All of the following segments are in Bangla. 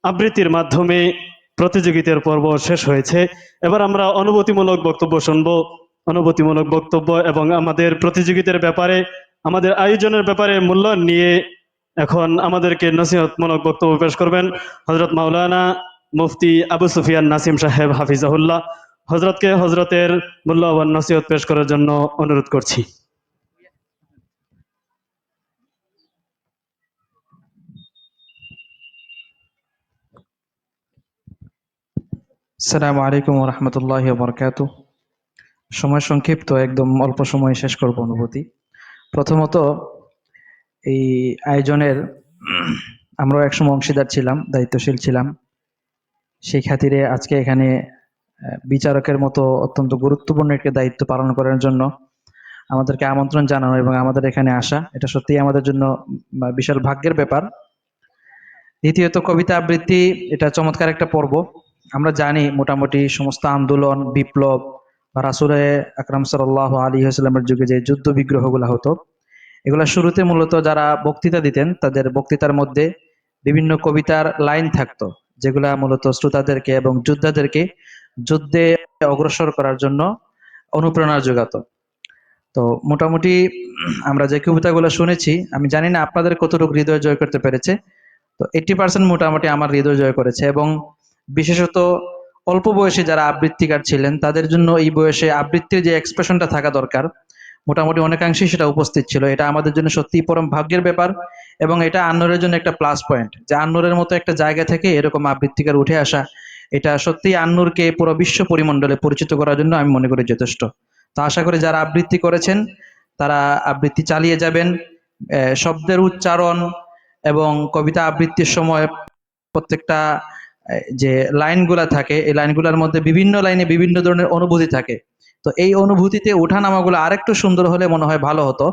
আবৃত্তির মাধ্যমে প্রতিযোগিতার পর্ব শেষ হয়েছে। এবার আমরা অনুভূতিমূলক বক্তব্য শুনব। অনুভূতিমূলক বক্তব্য এবং আমাদের প্রতিযোগিতার ব্যাপারে, আমাদের আয়োজনের ব্যাপারে মূল্যায়ন নিয়ে এখন আমাদেরকে নসিহতমূলক বক্তব্য পেশ করবেন হযরত মাওলানা মুফতি আবু সুফিয়ান নাসিম সাহেব হাফিজাহুল্লাহ। হযরতকে হযরতের মূল্যবান নসিহত পেশ করার জন্য অনুরোধ করছি। আসসালামু আলাইকুম ওয়া রাহমাতুল্লাহি ওয়া বারাকাতুহু। সময় সংক্ষিপ্ত, একদম অল্প সময়ে শেষ করব অনুভূতি। প্রথমত, এই আয়োজনের আমরাও একসময় অংশীদার ছিলাম, দায়িত্বশীল ছিলাম। সেই খাতিরে আজকে এখানে বিচারকের মতো অত্যন্ত গুরুত্বপূর্ণ একটি দায়িত্ব পালন করার জন্য আমাদেরকে আমন্ত্রণ জানানো এবং আমাদের এখানে আসা, এটা সত্যিই আমাদের জন্য বিশাল ভাগ্যের ব্যাপার। দ্বিতীয়ত, কবিতা আবৃত্তি, এটা চমৎকার একটা পর্ব। আমরা জানি মোটামুটি সমস্ত আন্দোলন, বিপ্লব বা রাসূলে আকরাম সাল্লাল্লাহু আলাইহি ওয়াসাল্লামের যুগে যে যুদ্ধ বিগ্রহগুলো হতো, এগুলা শুরুতে মূলত যারা বক্তৃতা দিতেন তাদের বক্তৃতার মধ্যে বিভিন্ন কবিতার লাইন থাকতো, যেগুলা মূলত শ্রোতাদেরকে এবং যোদ্ধাদেরকে যুদ্ধে অগ্রসর করার জন্য অনুপ্রেরণা যোগাতো। তো মোটামুটি আমরা যে কবিতাগুলো শুনেছি, আমি জানি না আপনাদের কতটুকু হৃদয় জয় করতে পেরেছে। তো 80% মোটামুটি আমার হৃদয় জয় করেছে। এবং বিশেষত অল্প বয়সে যারা আবৃত্তিকার ছিলেন তাদের জন্য এই বয়সে আবৃত্তির যে এক্সপ্রেশনটা থাকা দরকার, মোটামুটি অনেকাংশেই সেটা উপস্থিত ছিল। এটা আমাদের জন্য সত্যিই পরম ভাগ্যের ব্যাপার। এবং এটা আন্নুরের জন্য একটা প্লাস পয়েন্ট, যে আন্নুরের মতো একটা জায়গা থেকে এরকম আবৃত্তিকার উঠে আসা, এটা সত্যিই আন্নুরকে পুরো বিশ্ব পরিমণ্ডলে পরিচিত করার জন্য আমি মনে করি যথেষ্ট। তো আশা করি যারা আবৃত্তি করেছেন তারা আবৃত্তি চালিয়ে যাবেন। শব্দের উচ্চারণ এবং কবিতা আবৃত্তির সময় প্রত্যেকটা যে লাইনগুলা থাকে, এই লাইনগুলোর মধ্যে বিভিন্ন লাইনে বিভিন্ন ধরনের অনুভূতি থাকে। তো এই অনুভূতিতে ওঠানামাগুলো আরেকটু সুন্দর হলে মনে হয় ভালো হতো।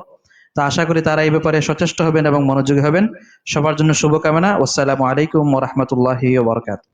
তো আশা করি তারা এই ব্যাপারে সচেষ্ট হবেন এবং মনোযোগী হবেন। সবার জন্য শুভকামনা। আসসালামু আলাইকুম ওয়া রাহমাতুল্লাহি ওয়া বারাকাতুহু।